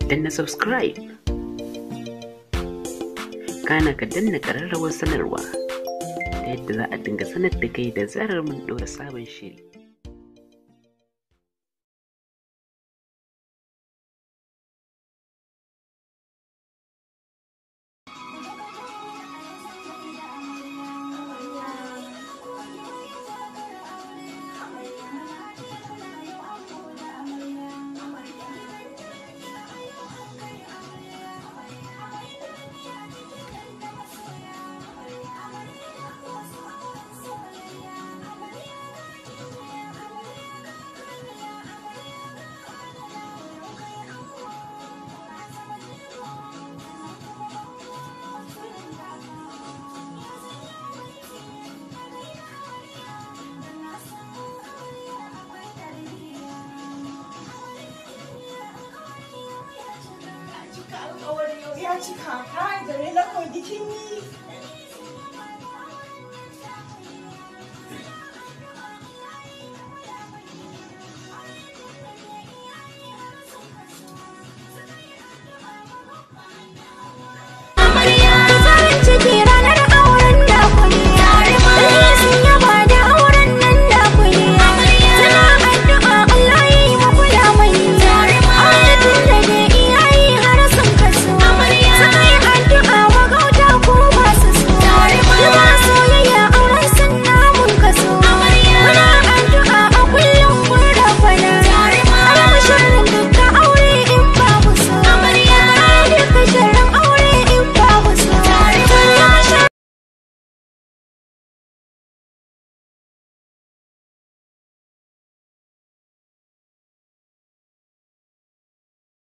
danna subscribe, kana ka danna ƙararrawar sanarwa ta yadda za a dinga sanar da kai da zarar mun ɗora sabon shiri. Ya cika kai da me na koyi kin yi